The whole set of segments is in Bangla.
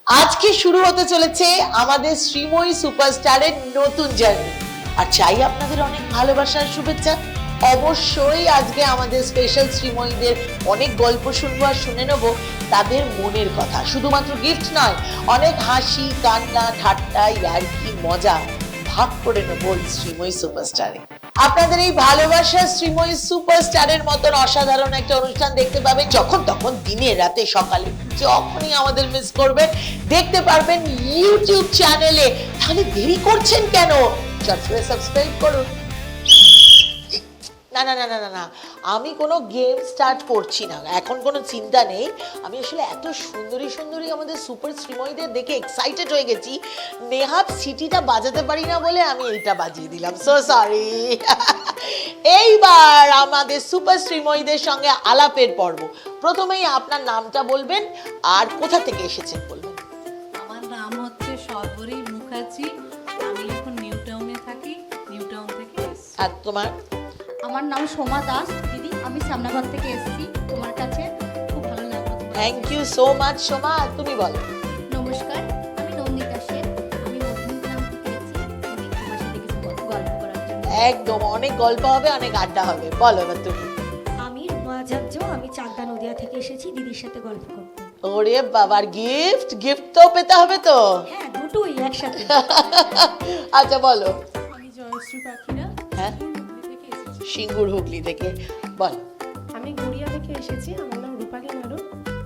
আজকে শুরু হতে চলেছে আমাদের শ্রীময়ী সুপারস্টারের নতুন জার্নি। আর চাই আপনাদের অনেক ভালোবাসার শুভেচ্ছা। অবশ্যই আজকে আমাদের স্পেশাল শ্রীময়ীদের অনেক গল্প শুনবো আর শুনে নেবো তাদের মনের কথা। শুধুমাত্র গিফট নয়, অনেক হাসি, কান্না, ঠাট্টা, ইয়ার্কি, মজা ভাগ করে নেবো শ্রীময়ী সুপারস্টারে। আপনাদের এই ভালোবাসা শ্রীময়ী সুপারস্টারের মতন অসাধারণ একটা অনুষ্ঠান দেখতে পাবেন যখন তখন, দিনে রাতে সকালে, যখনই আমাদের মিস করবেন দেখতে পারবেন ইউটিউব চ্যানেলে। তাহলে দেরি করছেন কেন? চট করে সাবস্ক্রাইব করুন। না না না না না না, আমি কোনো গেম স্টার্ট করছি না, এখন কোনো চিন্তা নেই। আমি আসলে এত সুন্দরী সুন্দরী আমাদের সুপার শ্রীময়ীদের দেখে এক্সাইটেড হয়ে গেছি, নেহাত সিটিটা বাজাতে পারি না বলে আমি এইটা বাজিয়ে দিলাম, সো সরি। এইবার আমাদের সুপার শ্রীময়ীদের সঙ্গে আলাপের পর্ব। প্রথমেই আপনার নামটা বলবেন আর কোথা থেকে এসেছেন বলবেন। আমার নাম হচ্ছে সর্বরী মুখার্জি, আমি এখন নিউ টাউনে থাকি, নিউ টাউন থেকে এসেছি। আর তোমার? আমার নাম সোমা দাস দিদি, আমি সামনাঘর থেকে এসেছি তোমার কাছে, খুব ভালো লাগলো। Thank you so much Soma. তুমি বলো। নমস্কার, আমি নন্দিতা সেন, আমি মধ্যমগ্রাম থেকে এসেছি তোমার সাথে কিছু গল্প করার জন্য। একদম, অনেক গল্প হবে, অনেক আড্ডা হবে। বলো না তুমি। আমি রুমা আচার্য, আমি চাকদা নদিয়া থেকে এসেছি দিদির সাথে গল্প করতে। ওরে বাবার, গিফট গিফট তো পেতে হবে তো। হ্যাঁ, দুটোই একসাথে। আচ্ছা বলো। আমি জয়শ্রী পাখিরা, হ্যাঁ, হুগলি থেকে এসেছি। সিঙ্গুর হুগলি থেকে। বল। আমি গড়িয়া থেকে এসেছি, আমার নাম রূপালী নাড়ু।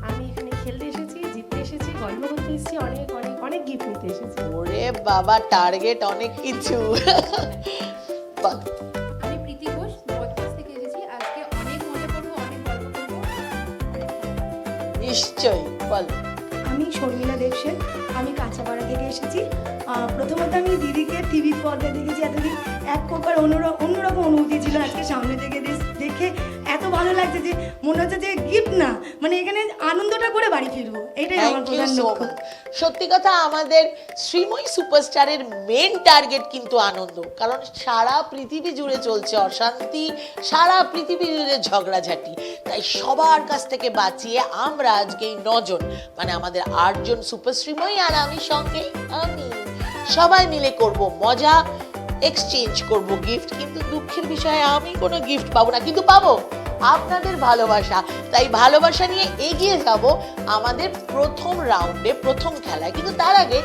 আমি এখানে খেলতে এসেছি, জিততে এসেছি, গল্প করতে এসেছি, অনেক অনেক অনেক গিফট নিতে এসেছি। ওরে বাবা, টার্গেট অনেক কিছু। বল। আমি প্রীতি ঘোষ, বজবজ থেকে এসেছি। আজকে অনেক মজা করবো, অনেক গল্প করবো। নিশ্চয়ই, বল। আমি শর্মিলা দেবসেন, আমি কাঁচাপাড়া থেকে এসেছি। প্রথমত আমি দিদিকে টিভি পর্দায় দেখেছি, এতদিন এক প্রকার অন্যরকম অনুভূতি ছিল। আজকে সামনে থেকে দেখে এত ভালো লাগছে যে মনে হচ্ছে যে গিফট না, মানে এখানে আনন্দটা করে বাড়ি ফিরবো, এটাই আমার Thank you প্রধান so লক্ষ্য। much. সত্যি কথা, আমাদের শ্রীময়ী সুপারস্টারের মেন টার্গেট কিন্তু আনন্দ। কারণ সারা পৃথিবী জুড়ে চলছে অশান্তি, সারা পৃথিবী জুড়ে ঝগড়াঝাটি। তাই সবার কাছ থেকে বাঁচিয়ে আমরা আজকে এই 9 জন, মানে আমাদের 8 জন সুপার শ্রীময়ী আর আমি সঙ্গে আমি, সবাই মিলে করব মজা, এক্সচেঞ্জ করব গিফট। কিন্তু দুঃখের বিষয়ে আমি কোনো গিফট পাবো না, কিন্তু পাবো আপনাদের ভালোবাসা। তাই ভালোবাসা নিয়ে এগিয়ে যাব আমাদের প্রথম রাউন্ডে, প্রথম খেলায়। কিন্তু তার আগে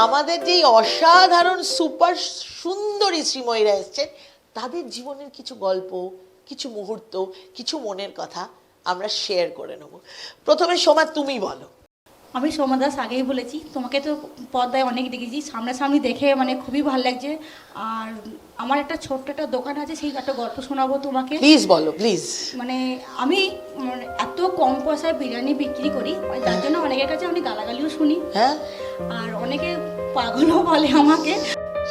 আমাদের যেই অসাধারণ সুপার সুন্দরী শ্রীময়ীরা এসছেন, তাদের জীবনের কিছু গল্প, কিছু মুহূর্ত, কিছু মনের কথা আমরা শেয়ার করে নেব। প্রথমে সোমা, তুমি বলো। আমি সোমা দাস, আগেই বলেছি, তোমাকে তো পর্দায় অনেক দেখেছি, সামনাসামনি দেখে মানে খুবই ভালো লাগছে। আর আমার একটা ছোট্ট একটা দোকান আছে, সেই একটা গল্প শোনাবো তোমাকে। প্লিজ বলো, প্লিজ। মানে আমি এত কম পয়সায় বিরিয়ানি বিক্রি করি, যার জন্য অনেকের কাছে আমি গালাগালিও শুনি, হ্যাঁ, আর অনেকে পাগলও বলে আমাকে।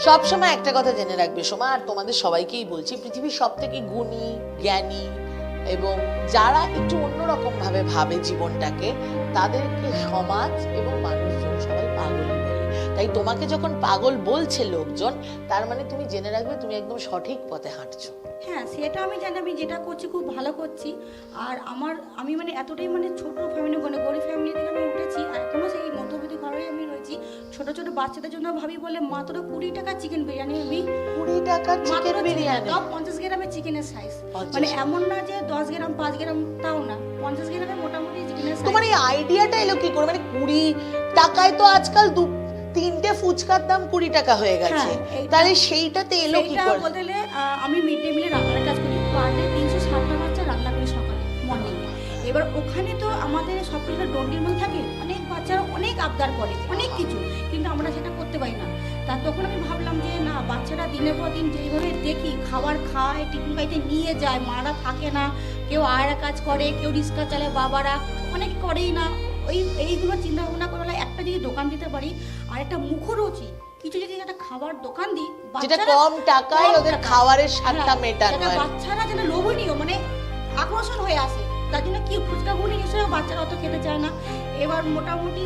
সব সময় একটা কথা জেনে রাখবে সোমা, আর তোমাদের সবাইকেই বলছি, পৃথিবীর সব থেকে গুণী, জ্ঞানী এবং যারা একটু অন্যরকম ভাবে ভাবে জীবনটাকে, তাদেরকে সমাজ এবং মানুষজন সবাই পাগল বলে। তাই তোমাকে যখন পাগল বলছে লোকজন, তার মানে তুমি জেনে রাখবে তুমি একদম সঠিক পথে হাঁটছো। হ্যাঁ, সেটা আমি জানি, আমি যেটা করছি খুব ভালো করছি। আর আমি মানে এতটাই মানে ছোট ফ্যামিলি, মানে গরিব ফ্যামিলি থেকে আমি উঠেছি, আর এখনো সেই মধ্যবিত্ত ঘরেই আমি রয়েছি। ছোট ছোট বাচ্চাদের জন্য ভাবি বলে মাত্র 20 টাকা চিকেন বিরিয়ানি, আমি 20 টাকার চিকেন বিরিয়ানি, 50 গ্রামের চিকেনের সাইজ। 50 মানে এমন না যে 10 গ্রাম 5 গ্রাম, তাও না, 50 গ্রামের মোটামুটি চিকেনের সাইজ। তোমার এই আইডিয়াটা এলো কি করে? মানে 20 টাকায় তো আজকাল 3টে ফুচকার দাম 20 টাকা হয়ে গেছে। হ্যাঁ, তাহলে সেইটাতে এলো কি সেইটা করে? বলতে গেলে আমি মিড ডে মিলে রান্নার কাজ করি, পার ডে 360টা বাচ্চা রান্না করি সকালে মর্নিং। এবার ওখানে তো আমাদের সব কিছু ডন্ডির মধ্যে থাকে, অনেক বাচ্চারা অনেক আবদার করে অনেক কিছু, কিন্তু আমরা সেটা করতে পারি না। তা তখন আমি ভাবলাম যে না, বাচ্চারা দিনের পর দিন যেইভাবে দেখি খাবার খায়, টিফিন খাইতে নিয়ে যায়, মারা থাকে না, কেউ আয়রা কাজ করে, কেউ রিক্সা চালায়, বাবারা অনেক করেই না। এইগুলো চিন্তা ভাবনা করে একটা যদি দোকান দিতে পারি, আর একটা মুখরোচি কিছু যদি একটা খাবার দোকান দিই, যেটা কম টাকায় ওদের খাবারের স্বাদটা হ্যাঁ, মেটানো যাতে হয়। বাচ্চারা যেন লোভনীয়, মানে আকর্ষণ হয়ে আসে, তার জন্য কি ফুচকা ঘুগনি হিসেবে বাচ্চারা অত খেতে চায় না। এবার মোটামুটি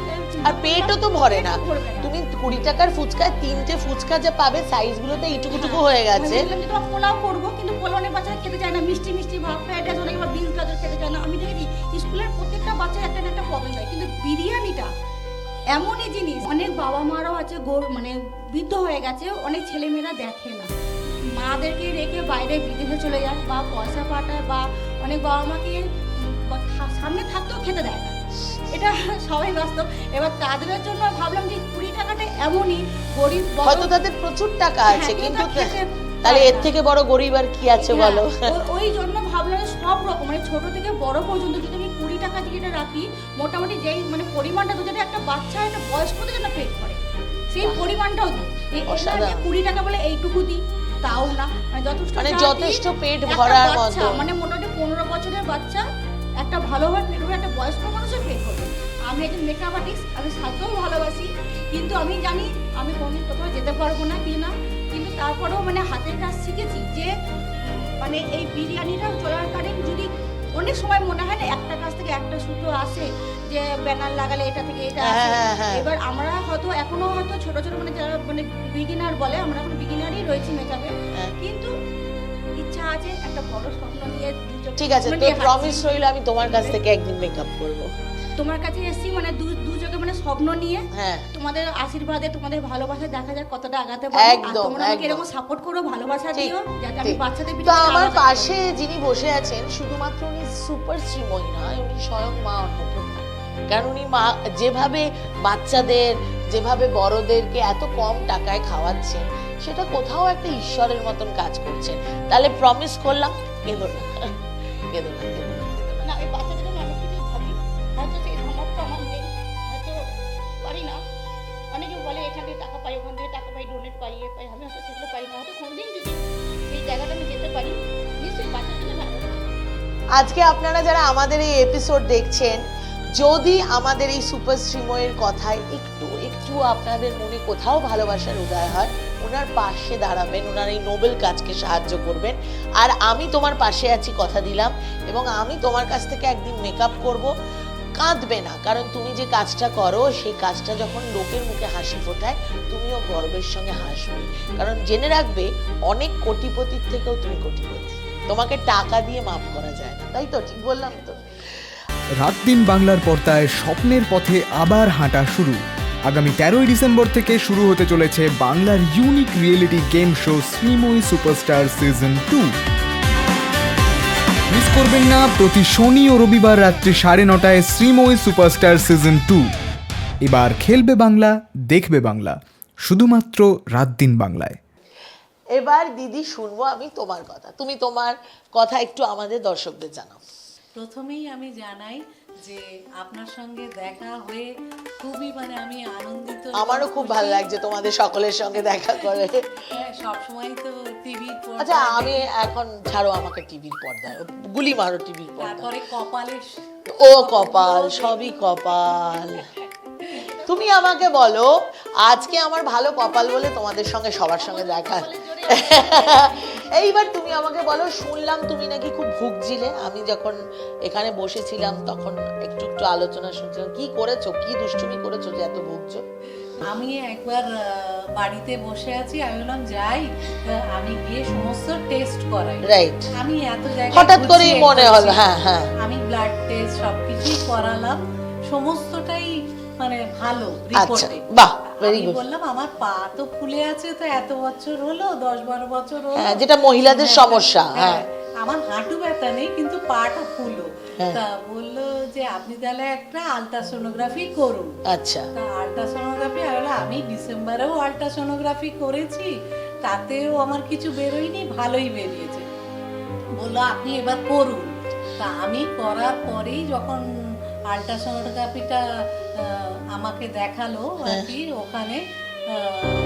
আর পেটও তো ভরে না। পেটও ভরবে না। তুমি 20 টাকার ফুচকায় 3টে ফুচকা যে পাবে, সাইজগুলোতে এইটুকুটুকু হয়ে গেছে। আমি বললাম যে পোলাও করবো, কিন্তু পোলাও অনেক বাচ্চারা খেতে চায় না, মিষ্টি মিষ্টি ভাব, ফ্রাইড রাইস অনেক, বিনস গাজর খেতে চায় না। আমি দেখেছি স্কুলের প্রত্যেকটা বাচ্চার একটা না একটা প্রবলেম হয়, কিন্তু বিরিয়ানিটা এমনই জিনিস অনেক বাবা মারাও আছে মানে বৃদ্ধ হয়ে গেছে, অনেক ছেলেমেয়েরা দেখে না, মাদেরকে রেখে বাইরে বিদেশে চলে যায় বা পয়সা পাঠায়, বা অনেক বাবা মাকে সামনে থাকতেও খেতে দেয় না, এটা সবাই বাস্তব। এবার তাদের জন্য ভাবলাম যে 20 টাকাটা এমনই গরিব হয়তো তাদের প্রচুর টাকা আছে, হ্যাঁ, কিন্তু খেতে তাহলে পারে এর না। থেকে বড় গরিব আর কি আছে বলো? ওই জন্য ভাবলাম যে সব রকম মানে ছোট থেকে বড় পর্যন্ত যদি আমি 20 টাকা যেটা রাখি, মোটামুটি যেই মানে পরিমাণটা যদি একটা বাচ্চা একটা বয়স্কদের জন্য পেট করে সেই পরিমাণটাও দিই। এই অসাধারণ। 20 টাকা বলে এইটুকু দিই তাও না, মানে যথেষ্ট মানে যা দিই, যথেষ্ট পেট একটা ভরার বাচ্চা, মতো। মানে মোটামুটি 15 বছরের বাচ্চা একটা ভালোভাবে পেট ভরে একটা বয়স্ক মানুষের পেট করবে। আমি একজন মেকআপ আর্টিস্ট, আমি সাজতেও ভালোবাসি, কিন্তু আমি জানি আমি কোনোদিন কোথাও যেতে পারবো না কি না, কিন্তু তারপরেও মানে হাতের কাজ শিখেছি যে মানে এই বিরিয়ানিটা চলাকালীন যদি অনেক সময় মনে হয় না একটা কাজ থেকে একটা সুতো আসে যে ব্যানার লাগালে এটা থেকে এটা আসে। হ্যাঁ, হ্যাঁ। এবার আমরা হয়তো এখনো হয়তো ছোট ছোট মানে যারা মানে বিগিনার বলে, আমরা এখন বিগিনারই রয়েছি মেকআপে, হ্যাঁ। কিন্তু ইচ্ছা আছে একটা বড় স্বপ্ন নিয়ে ঠিক আছে, তো প্রমিস রইল আমি তোমার কাছ থেকে একদিন মেকআপ করব। তোমার কাছে এসেছি মানে দু চোখে মানে স্বপ্ন নিয়ে, হ্যাঁ, তোমাদের আশীর্বাদে তোমাদের ভালোবাসা দেখা যাক কতটা আগাতে পারি। আর একদম, তোমরা আমাকে একদম। এরকম সাপোর্ট করো, ভালোবাসা ঠিক, দিও যাতে আমি ঠিক। বাচ্চাদের তো পিছনে আমার লাগাতে পাশে পারি। যিনি বসে আছেন শুধুমাত্র উনি সুপার শ্রীময়ী নয়, উনি স্বয়ং মা অন্নপূর্ণা। কারণ উনি মা যেভাবে বাচ্চাদের যেভাবে বড়দেরকে এত কম টাকায় খাওয়াচ্ছেন, সেটা কোথাও একটা ঈশ্বরের মতন কাজ করছেন। তাহলে প্রমিস করলাম, কেঁদো না, কেঁদো না, কেঁদো না, কেঁদো না। না এই বাচ্চাদের জন্য অনেক কিছু ভাবি, হয়তো সেই সামর্থ্য আমার নেই, হয়তো পারি না। অনেকে বলে এখান থেকে টাকা পাই, ওখান থেকে টাকা পাই, ডোনেট পাই, এ পাই, আমি হয়তো সেগুলো পাই না। হয়তো কোনোদিন যদি সেই জায়গাটা আমি যেতে পারি, নিশ্চয়ই বাচ্চাদের জন্য ভালো হবে। আজকে আপনারা যারা আমাদের এই এপিসোড দেখছেন, যদি আমাদের এই সুপার শ্রীময়ের কথায় একটু একটু আপনাদের মনে কোথাও ভালোবাসার উদয় হয়, ওনার পাশে দাঁড়াবেন, ওনার এই নোবেল কাজকে সাহায্য করবেন। আর আমি তোমার পাশে আছি, কথা দিলাম, এবং আমি তোমার কাছ থেকে একদিন মেকআপ করব। কাঁদবে না, কারণ তুমি যে কাজটা করো সেই কাজটা যখন লোকের মুখে হাসি ফোটায়, তুমিও গর্বের সঙ্গে হাসবে। কারণ জেনে রাখবে, অনেক কোটিপতির থেকেও তুমি কোটিপতি, তোমাকে টাকা দিয়ে মাপ করা যায় না। তাই তো ঠিক বললাম তো? রাত দিন বাংলার পর্দায় স্বপ্নের পথে আবার হাঁটা শুরু। আগামী 13ই ডিসেম্বর থেকে শুরু হতে চলেছে বাংলার unique reality game show Sreemoyee superstar season 2। Miss করবেন না প্রতি শনি ও রবিবার রাত্রি 9:30টায় শ্রীময়ী সুপারস্টার সিজন 2। এবার খেলবে বাংলা, দেখবে বাংলা, শুধুমাত্র রাত দিন বাংলায়। এবার দিদি শুনবো আমি তোমার কথা, তুমি তোমার কথা একটু আমাদের দর্শকদের জানাও। প্রথমেই আমি জানাই যে আপনার সঙ্গে দেখা হয়ে খুবই মানে আমি আনন্দিত। আমারও খুব ভালো লাগছে তোমাদের সকলের সঙ্গে দেখা করে। সবসময় তো টিভির আচ্ছা, আমি এখন ছাড়ো আমাকে টিভির পর্দায়, গুলি মারো টিভির পর্দায়। তারপরে কপালে ও কপাল, সবই কপাল। তুমি আমাকে বলো, আজকে আমার ভালো কপাল বলে তোমাদের সঙ্গে সবার সঙ্গে দেখা। এইবার তুমি আমাকে বলো, শুনলাম তুমি নাকি খুব ভুগছিলে, আমি যখন এখানে বসেছিলাম তখন একটু একটু আলোচনা শুনছিলাম, কি করেছো, কি দুষ্টুমি করেছো যে এত ভুগছো? আমি একবার বাড়িতে বসে আছি, আমি বললাম যাই আমি গিয়ে সমস্ত টেস্ট করাই। রাইট, আমি এত জায়গায় হঠাৎ করেই গুছিয়ে মনে হলো, করছি। হ্যাঁ হ্যাঁ, আমি ব্লাড টেস্ট সবকিছুই করালাম, সমস্তটাই মানে ভালো আচ্ছা, রিপোর্টে। বাহ, ভেরি আমি গুড। বললাম আমার পা তো ফুলে আছে, তো এত বছর হলো, 10-12 বছর হলো। হ্যাঁ, যেটা মহিলাদের হ্যাঁ, সমস্যা, হ্যাঁ। আমার হাঁটু ব্যথা নেই, কিন্তু পাটা ফুলো। হ্যাঁ। তা বললো যে আপনি তাহলে একটা আলট্রাসোনোগ্রাফি করুন। আচ্ছা, তা আলট্রাসোনোগ্রাফি আমি ডিসেম্বরেও আলট্রাসোনোগ্রাফি করেছি, তাতেও আমার কিছু বেরোয়নি, ভালোই বেরিয়েছে। বললো আপনি এবার করুন। তা আমি করার পরেই যখন আলট্রাসোনোগ্রাফিটা আমাকে দেখালো আর কি, ওখানে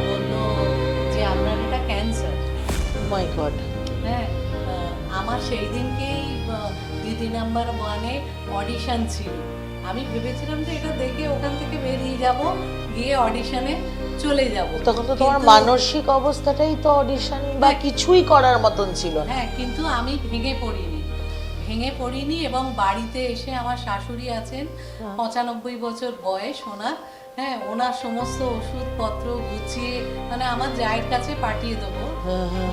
বললো যে আপনার এটা ক্যান্সার। মাই গড। হ্যাঁ, আমার সেই দিনকেই দিদি নাম্বার 1-এ অডিশন ছিল। আমি ভেবেছিলাম যে এটা দেখে ওখান থেকে বেরিয়ে যাব, গিয়ে অডিশনে চলে যাব। তখন তো তোমার মানসিক অবস্থাটাই তো অডিশন বা কিছুই করার মতন ছিল না। হ্যাঁ, কিন্তু আমি ভেঙে পড়িনি এবং বাড়িতে এসে আমার শাশুড়ি আছেন, 95 বছর বয়স ওনার। হ্যাঁ, ওনার সমস্ত ওষুধপত্র গুছিয়ে মানে আমার জায়ের কাছে পাঠিয়ে দেবো,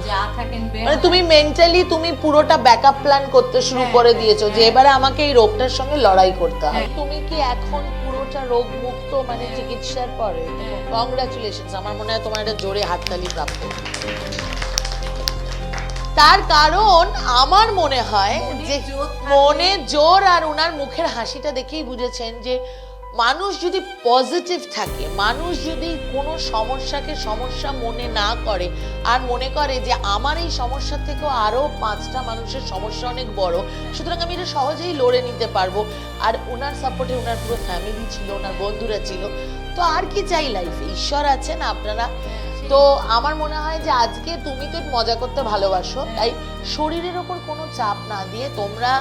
যা থাকেন। মানে তুমি মেন্টালি তুমি পুরোটা ব্যাকআপ প্ল্যান করতে শুরু করে দিয়েছো যে এবারে আমাকে এই রোগটার সঙ্গে লড়াই করতে হবে। তুমি কি এখন পুরোটা রোগ মুক্ত তো মানে চিকিৎসার পরে কংগ্রাচুলেশনস, আমার মনে হয় তোমার একটা জোরে হাততালি প্রাপ্ত। তার কারণ আমার মনে হয় যে মনে জোর আর ওনার মুখের হাসিটা দেখেই বুঝেছেন যে মানুষ যদি পজিটিভ থাকে, মানুষ যদি কোনো সমস্যাকে সমস্যা মনে না করে আর মনে করে যে আমার এই সমস্যা থেকেও আরো 5টা মানুষের সমস্যা অনেক বড়, সুতরাং আমি এটা সহজেই লড়ে নিতে পারবো। আর ওনার সাপোর্টে ওনার পুরো ফ্যামিলি ছিল, ওনার বন্ধুরা ছিল, তো আর কি চাই লাইফে, ঈশ্বর আছেন আপনারা। তো আমার মনে হয় যে আজকে তুমি তো মজা করতে ভালোবাসো, তাই শরীরের ওপর কোনো চাপ না দিয়ে তোমরা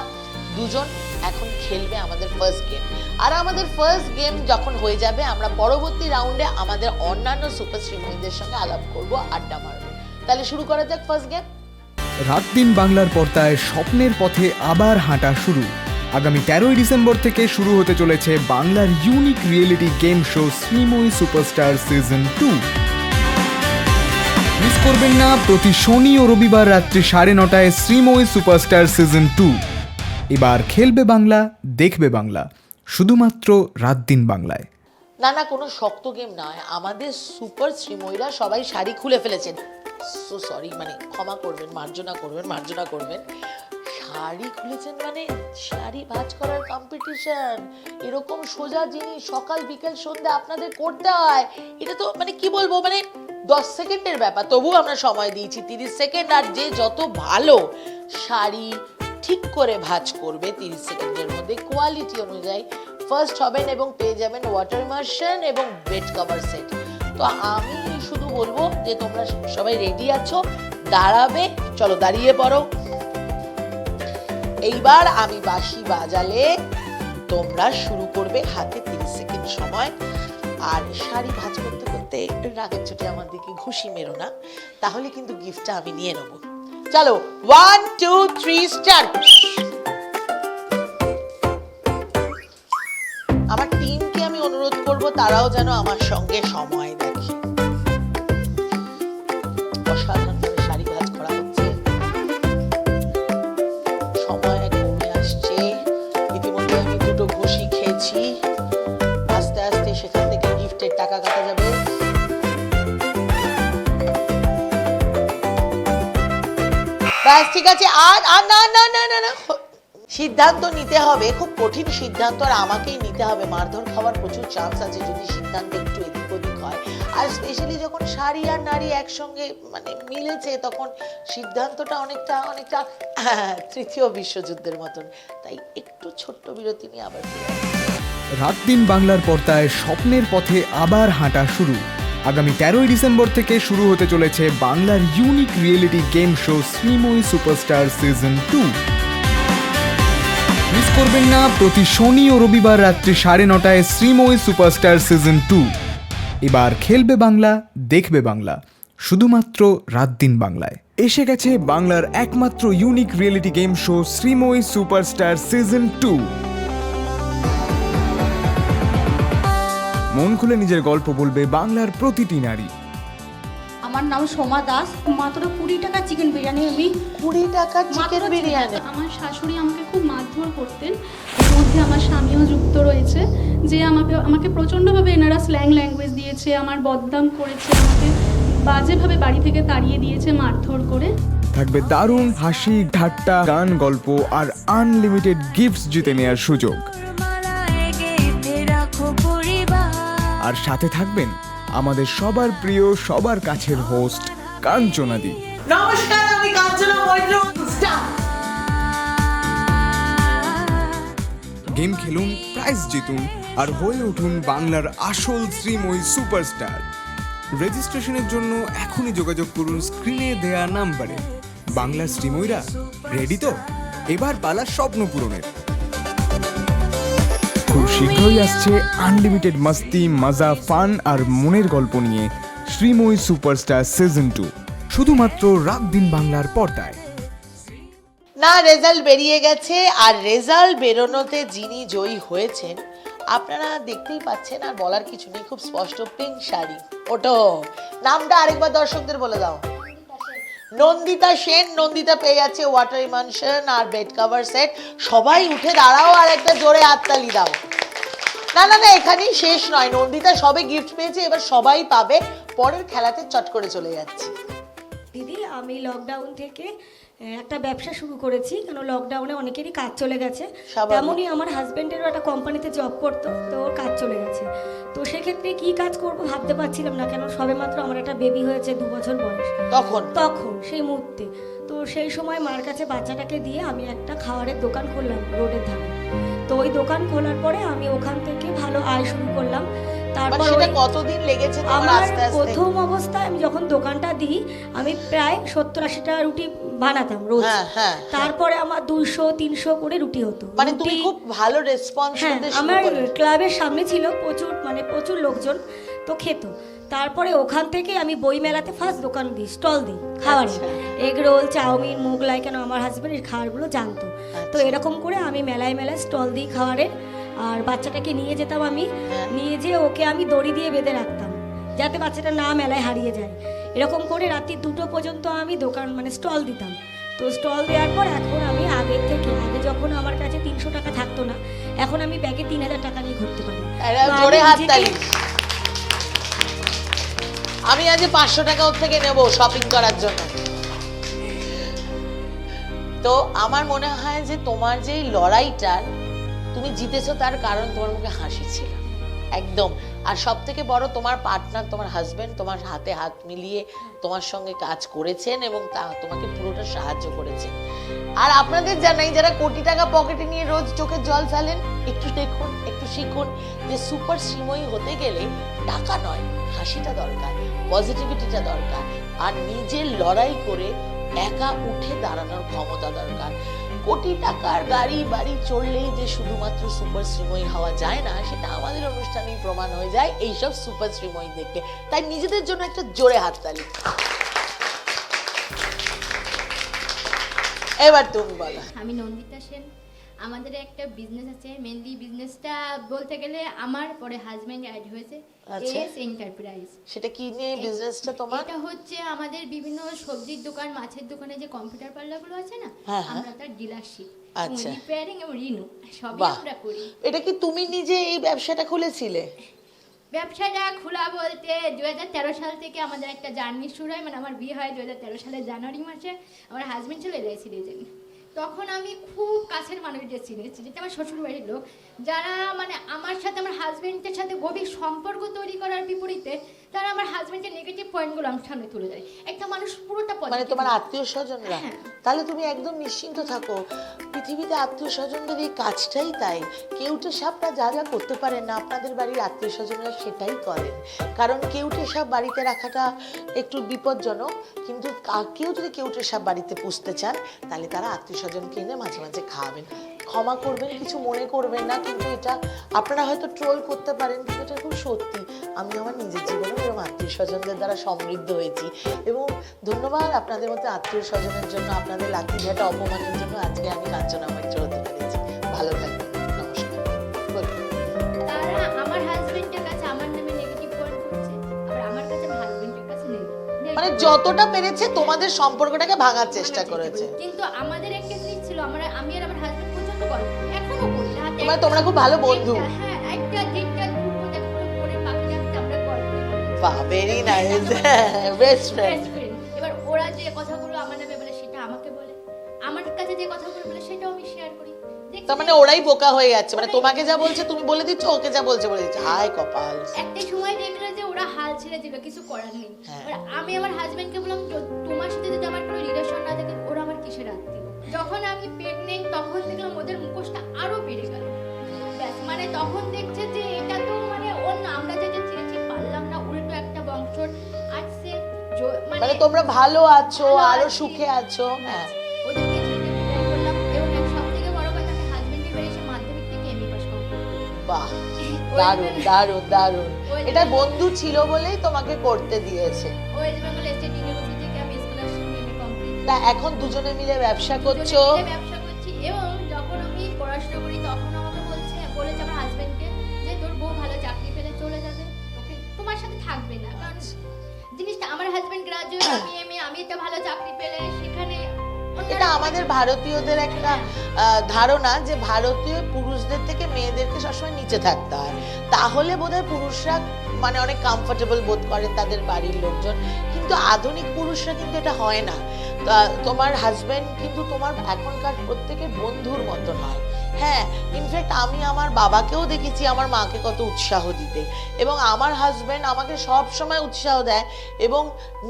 দুজন এখন খেলবে আমাদের ফার্স্ট গেম। আর আমাদের ফার্স্ট গেম যখন হয়ে যাবে, আমরা পরবর্তী রাউন্ডে আমাদের অন্যান্য সুপার শ্রীময়ীদের সঙ্গে আলাপ করব, আড্ডা মারবো। তাহলে শুরু করা যাক ফার্স্ট গেম। রাত দিন বাংলার পর্দায় স্বপ্নের পথে আবার হাঁটা শুরু। আগামী 13ই ডিসেম্বর থেকে শুরু হতে চলেছে বাংলার unique reality game show Sreemoyee superstar season 2। Miss করবেন না প্রতি শনি ও রবিবার রাত্রি 9:30টায় শ্রীময়ী সুপারস্টার সিজন 2। এবার খেলবে বাংলা, দেখবে বাংলা, শুধুমাত্র রাত দিন বাংলায়। না না, কোনো শক্ত গেম নয়, আমাদের সুপার শ্রীময়ীরা সবাই শাড়ি খুলে ফেলেছেন। সো সরি, মানে ক্ষমা করবেন, মার্জনা করবেন। শাড়ি খুলেছেন মানে শাড়ি ভাঁজ করার কম্পিটিশন, এরকম সোজা জিনিস সকাল বিকেল সন্ধ্যা আপনাদের করতে হয়। এটা তো মানে কি বলবো, মানে 10 সেকেন্ডের ব্যাপার, তবু আমরা সময় দিয়েছি 30 সেকেন্ড। আর যে যত ভালো শাড়ি ঠিক করে ভাঁজ করবে 30 সেকেন্ডের মধ্যে কোয়ালিটি অনুযায়ী ফার্স্ট হবেন এবং পেয়ে যাবেন ওয়াটার ইমার্শন এবং বেড কভার সেট। তো আমি শুধু বলবো যে তোমরা সবাই রেডি আছো, দাঁড়াবে, চলো দাঁড়িয়ে পড়ো। এইবার আমি বাঁশি বাজালে তোমরা শুরু করবে, হাতে 30 সেকেন্ড সময়। আর শাড়ি ভাঁজ করতে করতে রাগের চোটে আমার দিকে ঘুষি মেরো না, তাহলে কিন্তু গিফটটা আমি নিয়ে নেবো। চলো 1 2 3 স্টার্ট। আমার টিমকে আমি অনুরোধ করব তারাও যেন আমার সঙ্গে সময় দেখে। অসাধারণভাবে শাড়ি ভাঁজ করা হচ্ছে, সময় কমে আসছে। ইতিমধ্যে আমি 2টো ঘুষি খেয়েছি, আস্তে আস্তে সেখান থেকে গিফটের টাকা কাটা যাবে। ব্যাস, ঠিক আছে। আর না না না না না, সিদ্ধান্ত নিতে হবে, খুব কঠিন সিদ্ধান্ত, আর আমাকেই নিতে হবে। মারধর খাওয়ার প্রচুর চান্স আছে যদি সিদ্ধান্ত একটু এদিক ওদিক হয়। আর স্পেশালি যখন শাড়ি আর নারী একসঙ্গে মানে মিলেছে, তখন সিদ্ধান্তটা অনেকটা তৃতীয় বিশ্বযুদ্ধের মতন। তাই একটু ছোট্ট বিরতি নিয়ে আবার ফিরে আসি। রাত দিন বাংলার পর্দায় স্বপ্নের পথে আবার হাঁটা শুরু। আগামী 13ই ডিসেম্বর থেকে শুরু হতে চলেছে বাংলার unique reality game show Sreemoyee superstar season 2। Miss করবেন না প্রতি শনি ও রবিবার রাত্রি 9:30টায় শ্রীময়ী সুপারস্টার সিজন 2। এবার খেলবে বাংলা, দেখবে বাংলা, শুধুমাত্র রাত দিন বাংলায়। এসে গেছে বাংলার একমাত্র unique reality game show Sreemoyee superstar season 2। মন খুলে নিজের গল্প বলবে বাংলার প্রতিটি নারী। আমার নাম সোমা দাস। মাত্র 20 টাকা চিকেন বিরিয়ানি আমি 20 টাকার চিকেন বিরিয়ানি। আমার শাশুড়ি আমাকে খুব মারধর করতেন, এর মধ্যে আমার স্বামীও যুক্ত রয়েছে, যে আমাকে প্রচণ্ডভাবে এনারা স্ল্যাং ল্যাঙ্গুয়েজ দিয়েছে, আমার বদনাম করেছে, আমাকে বাজেভাবে বাড়ি থেকে তাড়িয়ে দিয়েছে মারধর করে। থাকবে দারুণ হাসি, ঠাট্টা, গান, গল্প আর আনলিমিটেড গিফটস জিতে নেওয়ার সুযোগ। আর সাথে থাকবেন আমাদের সবার প্রিয়, সবার কাছের হোস্ট কাঞ্চনা দি। নমস্কার, আমি কাঞ্চনা মৈত্র। গেম খেলুন, প্রাইজ জিতুন আর হয়ে উঠুন বাংলার আসল শ্রীময়ী সুপারস্টার। রেজিস্ট্রেশনের জন্য এখনই যোগাযোগ করুন স্ক্রিনে দেয়া নাম্বারে। বাংলার শ্রীময়ীরা রেডি তো? এবার পালা স্বপ্ন পূরণের। খুব শীঘ্রই আসছে আনলিমিটেড মস্তি, মজা, ফান আর মনের গল্প নিয়ে শ্রীময়ী সুপারস্টার সিজন 2, শুধুমাত্র রাত দিন বাংলার পর্দায়। না, রেজাল্ট বেরিয়ে গেছে, আর রেজাল্ট বেরোনোতে যিনি জয়ী হয়েছেন আপনারা দেখতেই পাচ্ছেন, আর বলার কিছু নেই, খুব স্পষ্ট, পিঙ্ক শাড়ি। ওটো নামটা আরেকবার দর্শকদের বলে দাও। নন্দিতা সেন। নন্দিতা পেয়ে যাচ্ছে ওয়াটার ইমার্শন আর বেড কভার সেট। সবাই উঠে দাঁড়াও আর একটা জোরে হাততালি দাও। না না না, এখানেই শেষ নয়, নন্দিতা সবে গিফট পেয়েছে, এবার সবাই পাবে, পরের খেলাতে চট করে চলে যাচ্ছে। দিদি আমি লকডাউন থেকে একটা ব্যবসা শুরু করেছি, কারণ লকডাউনে অনেকেরই কাজ চলে গেছে। স্বাভাবিক। তেমনই আমার হাজবেন্ডেরও একটা কোম্পানিতে জব করতো, তো ওর কাজ চলে গেছে। তো সেক্ষেত্রে কি কাজ করব ভাবতে পারছিলাম না, কেন সবেমাত্র আমার একটা বেবি হয়েছে 2 বছর বয়স। তখন সেই মুহূর্তে তো সেই সময় মার কাছে বাচ্চাটাকে দিয়ে আমি একটা খাবারের দোকান খুললাম রোডের ধারে। তো ওই দোকান খোলার পরে আমি ওখান থেকে ভালো আয় শুরু করলাম। তারপর সেটা ওই- কতদিন লেগেছে তোমার আমার আস্তে আস্তে? প্রথম অবস্থায় আমি যখন দোকানটা দিই আমি প্রায় 70-80টা রুটি বানাতাম রোজ। হ্যাঁ, হ্যাঁ। তারপরে আমার 200-300 করে রুটি হতো। মানে তুমি রুটি- খুব ভালো রেসপন্স হ্যাঁ, পেতে শুরু আমার করলে। ক্লাবের সামনে ছিল প্রচুর লোকজন, তো খেত। তারপরে ওখান থেকে আমি বই মেলাতে ফার্স্ট দোকান দিই, স্টল দিই খাবারের, আচ্ছা। এগ রোল, চাউমিন, মোগলাই, কেন আমার হাজবেন্ড এই খাবারগুলো জানতো। তো আচ্ছা। এরকম করে আমি মেলায় স্টল দিই খাবারের। আর বাচ্চাটাকে নিয়ে যেতাম আমি, হ্যাঁ। নিয়ে যেয়ে ওকে আমি দড়ি দিয়ে বেঁধে রাখতাম যাতে বাচ্চাটা না মেলায় হারিয়ে যায়। এরকম করে রাত্রি 2টো পর্যন্ত আমি দোকান স্টল দিতাম। তো স্টল দেওয়ার পর এখন আমি আগে যখন আমার কাছে 300 টাকা থাকতো না, এখন আমি ব্যাগে 3000 টাকা নিয়ে ঘুরতে পারি। এরা তো আমি জোরে নিজেকে- হাততালি। আমি আজ 500 টাকা ওর থেকে নেব শপিং করার জন্য। তো আমার মনে হয় যে তোমার যে লড়াইটার তুমি জিতেছো তার কারণ তোমার মুখে হাসি ছিল একদম। আর সব থেকে বড় তোমার পার্টনার, তোমার হাজবেন্ড তোমার হাতে হাত মিলিয়ে তোমার সঙ্গে কাজ করেছেন এবং তোমাকে পুরোটা সাহায্য করেছেন। আর আপনাদের জানাই যারা কোটি টাকা পকেটে নিয়ে রোজ চোখে জল ফেলেন, একটু দেখুন, একটু শিখুন যে সুপার শ্রীময়ী হতে গেলে টাকা নয়, হাসিটা দরকার, পজিটিভিটিটা দরকার, আর নিজের লড়াই করে একা উঠে দাঁড়ানোর ক্ষমতা দরকার। কোটি টাকার গাড়ি বাড়ি চড়লেই যে শুধুমাত্র সুপার শ্রীময়ী হওয়া যায় না, সেটা আমাদের অনুষ্ঠানেই প্রমাণ হয়ে যায় এইসব সুপার শ্রীময়ী দেখে। তাই নিজেদের জন্য একটা জোরে হাততালি। এবার তুমি বলো। আমি নন্দিতা সেন। আমাদের একটা বিজনেস আছে, মেনলি বিজনেসটা বলতে গেলে আমার পরে হাজবেন্ড অ্যাড হয়েছে, আচ্ছা। S enterprise. সেটা কি নিয়ে বিজনেসটা তোমার? এটা হচ্ছে আমাদের বিভিন্ন সবজির দোকান, মাছের দোকানে যে কম্পিউটার পার্লারগুলো আছে না, হ্যাঁ, হ্যাঁ। আমরা তার ডিলারশিপ, আচ্ছা। রিপেয়ারিং এবং রিনিউ সবই বাহ। আমরা করি। এটা কি তুমি নিজে এই ব্যবসাটা খুলেছিলে? ব্যবসাটা খোলা বলতে 2013 সাল থেকে আমাদের একটা জার্নি শুরু হয়। আমার বিয়ে হয় 2013 সালের জানুয়ারি মাসে। আমার হাজবেন্ড ছিল LIC এজেন্ট। তখন আমি খুব কাছের মানুষদের চিনেছি, যেটা আমার শ্বশুর বাড়ির লোক, যারা আমার সাথে, আমার হাজবেন্ডের সাথে গভীর সম্পর্ক তৈরি করার বিপরীতে তারা আমার হাজবেন্ডের নেগেটিভ পয়েন্টগুলো আমার সামনে তুলে ধরে। একটা মানুষ পুরোটা তোমার আত্মীয় স্বজনরা? হ্যাঁ। তাহলে তুমি একদম নিশ্চিন্ত থাকো, পৃথিবীতে আত্মীয় স্বজনদের এই কাজটাই তাই। কেউটে সাপটা যা যা করতে পারেন না, আপনাদের বাড়ির আত্মীয় স্বজনরা সেটাই করেন। কারণ কেউটে সাপ বাড়িতে রাখাটা একটু বিপজ্জনক, কিন্তু কেউ যদি কেউটে সাপ বাড়িতে পুষতে চান তাহলে তারা আত্মীয় স্বজনকে এনে মাঝে মাঝে খাওয়াবেন। ক্ষমা করবেন, কিছু মনে করবেন না, কিন্তু এটা আপনারা হয়তো ট্রোল করতে পারেন, কিন্তু এটা খুব সত্যি। আমি আমার নিজের জীবনে এরকম আত্মীয় স্বজনদের দ্বারা সমৃদ্ধ হয়েছি, এবং ধন্যবাদ আপনাদের মধ্যে আত্মীয় স্বজনের জন্য, আপনাদের লাঠিঘাটা অপমানের জন্য আজকে আমি কাঞ্চনা মৈত্র হতে পেরেছি। ভালো থাকবেন, নমস্কার। বলুন। তারা আমার হাজবেন্ডের কাছে আমার নামে নেগেটিভ পয়েন্ট করছে, আর আমার কাছে আমার হাজবেন্ডের কাছে মানে যতটা পেরেছে তোমাদের সম্পর্কটাকে ভাঙার চেষ্টা করেছে। কিন্তু আমাদের একটা জিনিস ছিল, আমি আর আমার হাজবেন্ড প্রচন্ড গল্প করি, এখনো করি। রাতে মানে তোমরা খুব ভালো বন্ধু। হ্যাঁ, একটা দিনটা দুটো দেখো করে পাখি ডাকতে আমরা গল্প করি। বাহ, very nice, best friend. Best friend। এবার ওরা যে কথাগুলো আমার নামে বলে সেটা আমাকে বলে, আমার কাছে যে কথাগুলো বলে সেটাও আমি শেয়ার করি। দেখছি তার মানে ওরাই বোকা হয়ে যাচ্ছে, মানে তোমাকে যা বলছে তুমি বলে দিচ্ছ, ওকে যা বলছে বলে দিচ্ছ। হায় কপাল। একটা সময় দেখলো যে ওরা হাল ছেড়ে দিল, কিছু করার নেই। হ্যাঁ। এবার আমি আমার হাজবেন্ডকে বললাম, তোমার সাথে যদি আমার কোনো রিলেশন না থাকে ওরা আমার কিসের আত্মীয়। যখন আমি প্রেগনেন্ট তখন দেখলাম ওদের মুখোশটা আরো বেড়ে গেল। ব্যাস, তখন দেখছে যে এটা তো অন্য, আমরা যেটা চেয়েছি পারলাম না, উল্টো একটা বংশর আসছে। মানে তোমরা ভালো আছো, ভালো আরো আছি। সুখে আছো। হ্যাঁ, ওদেরকে ছেড়ে বিদায় করলাম। এবং সব থেকে বড় কথা, আমি হাজবেন্ডের বাড়ি এসে মাধ্যমিক থেকে MA পাস কমপ্লিট করলাম। বাহ, দারুণ দারুণ দারুণ। ওই- এটা বন্ধু ছিল বলেই তোমাকে করতে দিয়েছে। ওয়েস্ট বেঙ্গল স্টেট ইউনিভার্সিটি থেকে আমি স্কলারশিপ নিয়ে কমপ্লিট। তা এখন দুজনে মিলে ব্যবসা করছো। দুজনে মিলে ব্যবসা করছি। এবং যখন আমি পড়াশোনা করি তখন আমাকে বলেছে আমার হাজবেন্ডকে যে তোর বউ ভালো চাকরি পেলে চলে যাবে, ওকে তোমার সাথে থাকবে না। কারণ জিনিসটা, আমার হাজবেন্ড গ্রাজুয়েট, আমি MA, আমি একটা ভালো চাকরি পেলে সেখানে এটা আমাদের ভারতীয়দের একটা ধারণা যে ভারতীয় পুরুষদের থেকে মেয়েদেরকে সবসময় নিচে থাকতে হয়, তাহলে বোধহয় পুরুষরা মানে অনেক কমফোর্টেবল বোধ করে তাদের বাড়ির লোকজন। কিন্তু আধুনিক পুরুষরা কিন্তু এটা হয় না। তোমার হাজবেন্ড কিন্তু তোমার এখনকার প্রত্যেকের বন্ধুর মতো হয়। হ্যাঁ, ইনফ্যাক্ট আমি আমার বাবাকেও দেখেছি আমার মাকে কত উৎসাহ দিতে, এবং আমার হাজবেন্ড আমাকে সব সময় উৎসাহ দেয়, এবং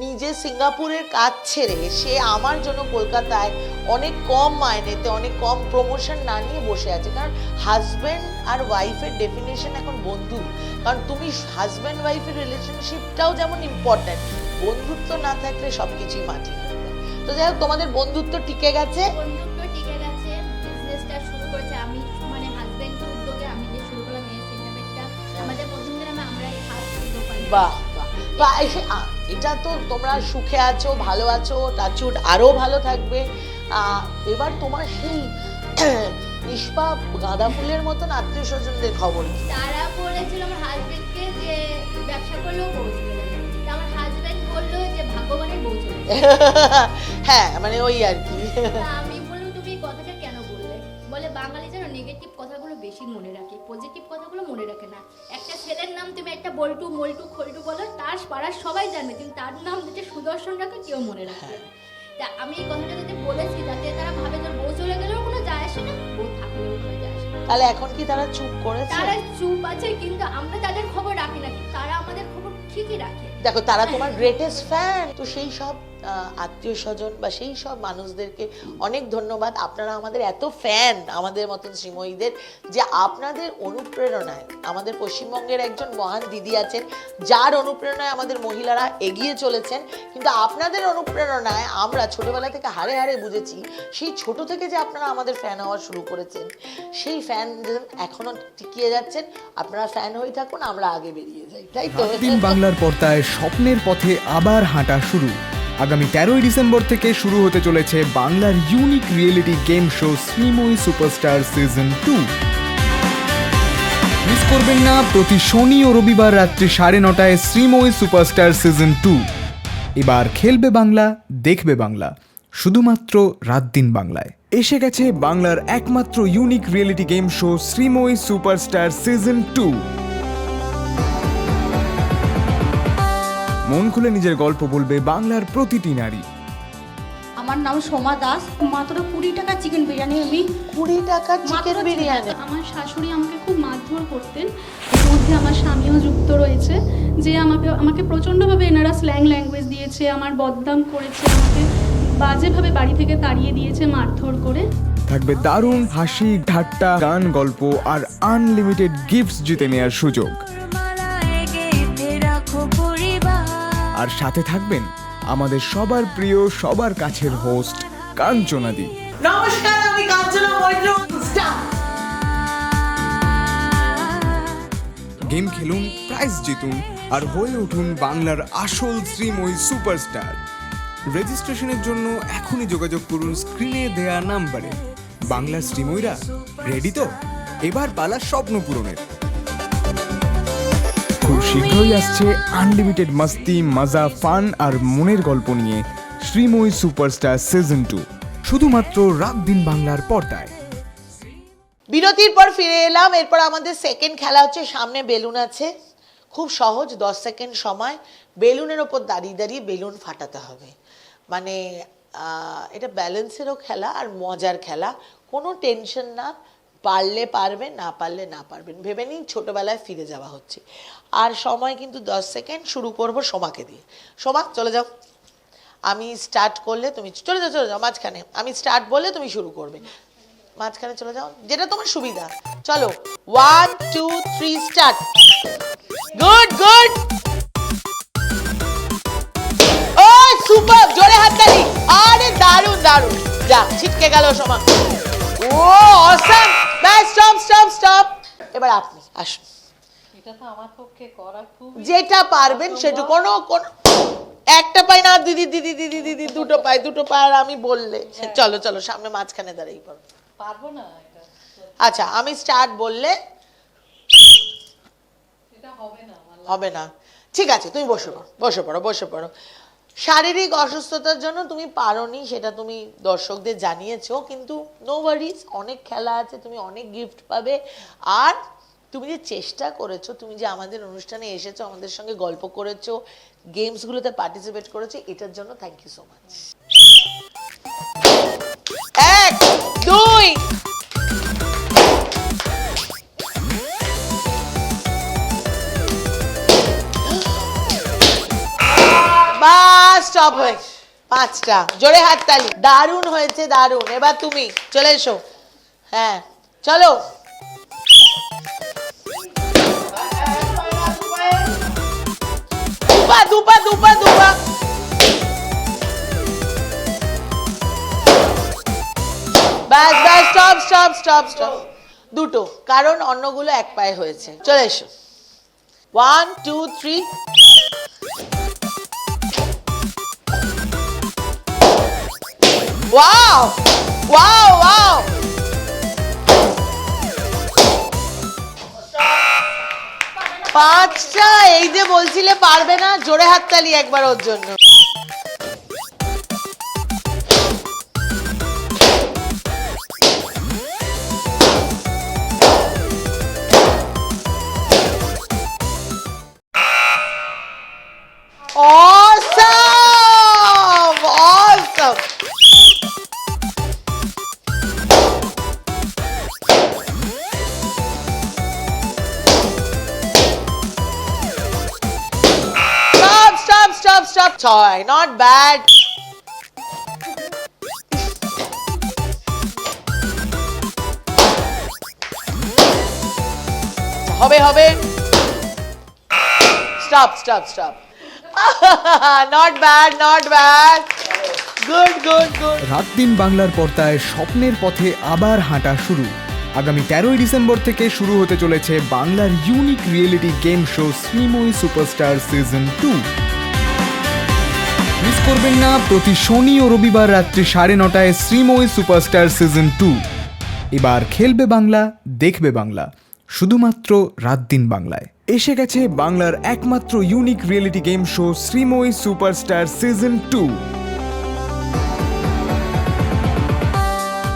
নিজে সিঙ্গাপুরের কাজ ছেড়ে সে আমার জন্য কলকাতায় অনেক কম মাইনেতে অনেক কম প্রমোশন না নিয়ে বসে আছে। কারণ হাজবেন্ড আর ওয়াইফের ডেফিনেশন এখন বন্ধু। কারণ তুমি হাজবেন্ড ওয়াইফের রিলেশনশিপটাও যেমন ইম্পর্ট্যান্ট, বন্ধুত্ব না থাকলে সবকিছুই মাটি হয়ে যায়। তো যাই হোক, তোমাদের বন্ধুত্ব টিকে গেছে। বন্ধুত্ব টিকে গেছে, বিজনেসটা শুরু করেছে আমি, মানে হাজবেন্ডের উদ্যোগে আমি যে শুরু করলাম এই সিনেমাটা, আমাদের প্রথমদিন আমরাই ফার্স্ট উদ্যোগ পাই। বাহ বাহ বাহ, এটা তো তোমরা সুখে আছো, ভালো আছো, টাচুট আরো ভালো থাকবে। এবার তোমার সেই নিষ্পাপ গাঁদা ফুলের মতন আত্মীয় স্বজনদের খবর কি? তারা বলেছিল আমার হাজবেন্ডকে যে ব্যবসা করলেও বউ চলে যাবে, তা আমার হাজবেন্ড বললো যে ভাগ্যবানের বউ চলে যাবে। হ্যাঁ, মানে ওই আর কি। তা আমি বললাম তুমি এই কথাটা কেন বললে? বলে বাঙালি যেন নেগেটিভ কথাগুলো বেশি মনে রাখে, পজিটিভ কথাগুলো মনে রাখে না। একটা ছেলের নাম তুমি একটা বল্টু মল্টু খল্টু বলো, তার পাড়ার সবাই জানবে, কিন্তু তার নাম যদি সুদর্শন রাখে কেউ মনে রাখবে না। তা আমি এই কথাটা যাতে বলেছি যাতে তারা ভাবে যে বউ চলে গেলেও কোনো যায় আসে না, বউ থাকলেও কোনো যায় আসে না। তাহলে এখন কি তারা চুপ করেছে? তারা চুপ আছে, কিন্তু আমরা তাদের খবর রাখি না, কিন্তু তারা আমাদের খবর ঠিকই রাখে। দেখো, তারা তোমার গ্রেটেস্ট ফ্যান। তো সেই সব আত্মীয় স্বজন বা সেই সব মানুষদেরকে অনেক ধন্যবাদ। আপনারা আমাদের এত ফ্যান, আমাদের মতন শ্রীময়ীদের, যে আপনাদের অনুপ্রেরণায় আমাদের পশ্চিমবঙ্গের একজন মহান দিদি আছেন যার অনুপ্রেরণায় আমাদের মহিলারা এগিয়ে চলেছেন। কিন্তু আপনাদের অনুপ্রেরণায় আমরা ছোটবেলা থেকে হাড়ে হাড়ে বুঝেছি, সেই ছোট থেকে যে আপনারা আমাদের ফ্যান হওয়া শুরু করেছেন, সেই ফ্যান এখনো টিকিয়ে যাচ্ছেন। আপনারা ফ্যান হয়ে থাকুন, আমরা আগে বেরিয়ে যাই, তাই তো? রাত দিন বাংলার পর্দায় স্বপ্নের পথে আবার হাঁটা শুরু। আগামী 13ই ডিসেম্বর থেকে শুরু হতে চলেছে বাংলার unique reality game show Sreemoyee superstar season 2। Miss করবেন না প্রতি শনি ও রবিবার রাত্রি 9:30 শ্রীময়ী সুপারস্টার সিজন 2। এবার খেলবে বাংলা, দেখবে বাংলা, শুধুমাত্র রাত দিন বাংলায়। এসে গেছে বাংলার একমাত্র unique reality game show Sreemoyee superstar season 2। মন খুলে নিজের গল্প বলবে বাংলার প্রতিটি নারী। আমার নাম সোমা দাস। মাত্র 20 টাকা চিকেন বিরিয়ানি আমি 20 টাকার চিকেন বিরিয়ানি? আমার শাশুড়ি আমাকে খুব মারধর করতেন, এর মধ্যে আমার স্বামীও যুক্ত রয়েছে, যে আমাকে প্রচণ্ডভাবে এনারা স্ল্যাং ল্যাঙ্গুয়েজ দিয়েছে, আমার বদনাম করেছে, আমাকে বাজেভাবে বাড়ি থেকে তাড়িয়ে দিয়েছে মারধর করে। থাকবে দারুণ হাসি, ঠাট্টা, গান, গল্প আর আনলিমিটেড গিফটস জিতে নেওয়ার সুযোগ। আর সাথে থাকবেন আমাদের সবার প্রিয়, সবার কাছের হোস্ট কাঞ্চনাদি। নমস্কার, আমি কাঞ্চনা মৈত্র। গেম খেলুন, প্রাইজ জিতুন আর হয়ে উঠুন বাংলার আসল শ্রীময়ী সুপারস্টার। রেজিস্ট্রেশনের জন্য এখনই যোগাযোগ করুন স্ক্রিনে দেয়া নাম্বারে। বাংলার শ্রীময়ীরা রেডি তো? এবার পালা স্বপ্ন পূরণের। খুব শীঘ্রই আসছে আনলিমিটেড মাস্তি, মজা, ফান আর মনের গল্প নিয়ে শ্রীময়ী সুপারস্টার সিজন 2, শুধুমাত্র রাত দিন বাংলার পর্দায়। বিরতির পর ফিরে এলাম। এরপর আমাদের সেকেন্ড খেলা হচ্ছে, সামনে বেলুন আছে, খুব সহজ, 10 সেকেন্ড সময়। বেলুনের ওপর দাঁড়িয়ে দাঁড়িয়ে বেলুন ফাটাতে হবে। মানে এটা ব্যালেন্সেরও খেলা আর মজার খেলা, কোনো টেনশন না। পারলে পারবেন, না পারলে না পারবেন, ভেবে নিন ছোটবেলায় ফিরে যাওয়া হচ্ছে। আর সময় কিন্তু 10 সেকেন্ড। শুরু করব সোমাকে দিয়ে। সোমা, চলে যাও। আমি স্টার্ট করলে তুমি চলে যাও মাঝখানে। আমি স্টার্ট বললে তুমি শুরু করবে, মাঝখানে চলে যাও, যেটা তোমার সুবিধা। চলো, 1 2 3 স্টার্ট। গুড গুড, ও সুপার, জোরে হাততালি। আরে দারুণ দারুণ, যা ছিটকে গেল সোমা। ও অসাম, ব্যাস, স্টপ স্টপ স্টপ। এবার আপনি আসুন। এটা তো আমার পক্ষে করা খুব, যেটা পারবেন সেটা। কোনো একটা পাই না দিদি, দিদি দিদি দিদি, দুটো পাই আর আমি বললে। চলো চলো, সামনে মাঝখানে দাঁড়িয়ে পড়ো। পারবো না এটা, আচ্ছা, আমি স্টার্ট বললে এটা হবে না, হবে না। ঠিক আছে, তুমি বসে পড়ো। শারীরিক অসুস্থতার জন্য তুমি পারোনি, সেটা তুমি দর্শকদের জানিয়েছো, কিন্তু নো ওয়ারিজ, অনেক খেলা আছে, তুমি অনেক গিফট পাবে। আর তুমি যে চেষ্টা করেছো, তুমি যে আমাদের অনুষ্ঠানে এসেছো, আমাদের সঙ্গে গল্প করেছো, গেমসগুলোতে পার্টিসিপেট করেছো, এটার জন্য থ্যাংক ইউ সো মাচ। 1 2 বাস, স্টপ হয়ে 5টা, জোরে হাততালি, দারুণ হয়েছে, দারুণ। এবার তুমি চলে এসো, হ্যাঁ চলো। দুপা দুপা দুপা দুপা, ব্যাস ব্যাস, স্টপ স্টপ স্টপ স্টপ, দুটো, কারণ অন্যগুলো এক পায়ে হয়েছে। চলে এসো, 1 2 3। ওয়াও ওয়াও ওয়াও, পাঁচটা। এই যে বলছিলে পারবে না, জোরে হাততালি একবার ওর জন্য। Awesome! Awesome! Stop, toy, not bad. হবে হবে, stop stop stop. Not bad, not bad. Good good good. রাত দিন বাংলার পর্দায় স্বপ্নের পথে আবার হাঁটা শুরু। আগামী 13ই ডিসেম্বর থেকে শুরু হতে চলেছে বাংলার unique reality game show Sreemoyee superstar season 2। Miss করবেন না প্রতি শনি ও রবিবার রাত্রি 9:30টায় শ্রীময়ী সুপারস্টার সিজন 2। এবার খেলবে বাংলা, দেখবে বাংলা, শুধুমাত্র রাত দিন বাংলায়। এসে গেছে বাংলার একমাত্র unique reality game show Sreemoyee superstar season 2।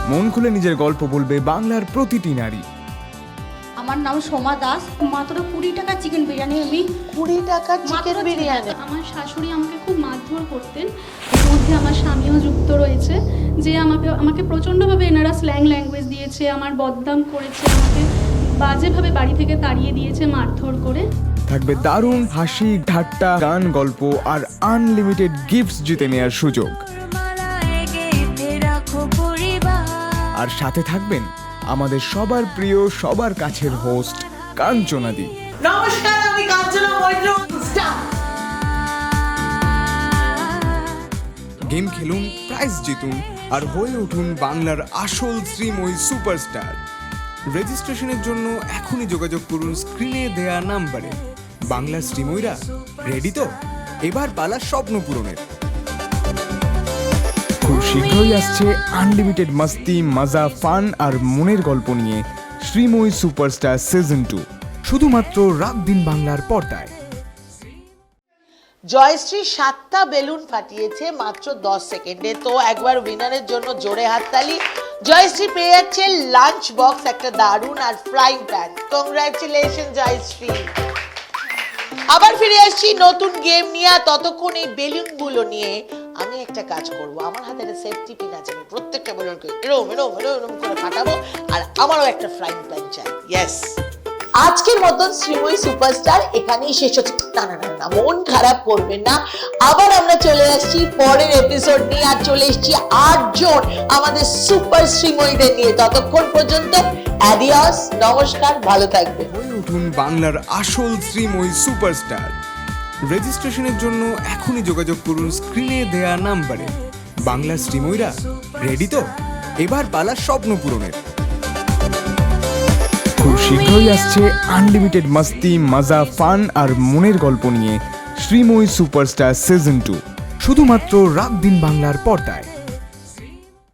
মন খুলে নিজের গল্প বলবে বাংলার প্রতিটি নারী। আমার নাম সোমা দাস, মাত্র 20 টাকা চিকেন বিরিয়ানি আমি 20 টাকার চিকেন মাত্র বিরিয়ানি। আমার শাশুড়ি আমাকে খুব মারধর করতেন, এর মধ্যে আমার স্বামীও যুক্ত রয়েছে, যে আমাকে প্রচণ্ডভাবে এনারা স্ল্যাং ল্যাঙ্গুয়েজ দিয়েছে, আমার বদনাম করেছে, আমাকে বাজেভাবে বাড়ি থেকে তাড়িয়ে দিয়েছে মারধর করে। থাকবে দারুণ হাসি, ঠাট্টা, গান, গল্প আর আনলিমিটেড গিফটস জিতে নেওয়ার সুযোগ। আর সাথে থাকবেন আমাদের সবার প্রিয়, সবার কাছের হোস্ট কাঞ্চনা দি। নমস্কার, আমি কাঞ্চনা মৈত্র। গেম খেলুন, প্রাইজ জিতুন আর হয়ে উঠুন বাংলার আসল শ্রীময়ী সুপারস্টার। রেজিস্ট্রেশনের জন্য এখনই যোগাযোগ করুন স্ক্রিনে দেয়া নাম্বারে। বাংলার শ্রীময়ীরা রেডি তো? এবার পালা স্বপ্ন পূরণের। খুব শীঘ্রই আসছে আনলিমিটেড মাস্তি, মজা, ফান আর মনের গল্প নিয়ে শ্রীময়ী সুপারস্টার সিজন 2, শুধুমাত্র রাত দিন বাংলার পর্দায়। জয়শ্রী 7টা বেলুন ফাটিয়েছে মাত্র 10 সেকেন্ডে, তো একবার উইনারের জন্য জোরে হাততালি। জয়শ্রী পেয়ে যাচ্ছে লাঞ্চ বক্স, একটা দারুণ, আর ফ্রাইং প্যান। কংগ্রাচুলেশন জয়শ্রী। আবার ফিরে আসছি নতুন গেম নিয়ে। ততক্ষণ এই বেলুনগুলো নিয়ে আমি একটা কাজ করব। আমার হাতে একটা সেফটি পিন আছে, আমি প্রত্যেকটা বেলুনকে এরম এরম এরম করে ফাটাবো, আর আমারও একটা ফ্রাইং প্যান চাই। ইয়েস, আজকের মতন শ্রীময়ী সুপারস্টার এখানেই শেষ হচ্ছে। না না না না, মন খারাপ করবেন না, আবার আমরা চলে আসছি পরের এপিসোড নিয়ে। আর চলে এসছি 8 জন আমাদের সুপার শ্রীময়ীদের নিয়ে। ততক্ষণ পর্যন্ত অ্যাডিয়াস, নমস্কার, ভালো থাকবেন। হয়ে উঠুন বাংলার আসল শ্রীময়ী সুপারস্টার। রেজিস্ট্রেশনের জন্য এখনই যোগাযোগ করুন স্ক্রিনে দেয়া নাম্বারে। বাংলার শ্রীময়ীরা রেডি তো? এবার পালা স্বপ্ন পূরণের। খুব শীঘ্রই আসছে আনলিমিটেড মাস্তি, মজা, ফান আর মনের গল্প নিয়ে শ্রীময়ী সুপারস্টার সিজন 2, শুধুমাত্র রাত দিন বাংলার পর্দায়।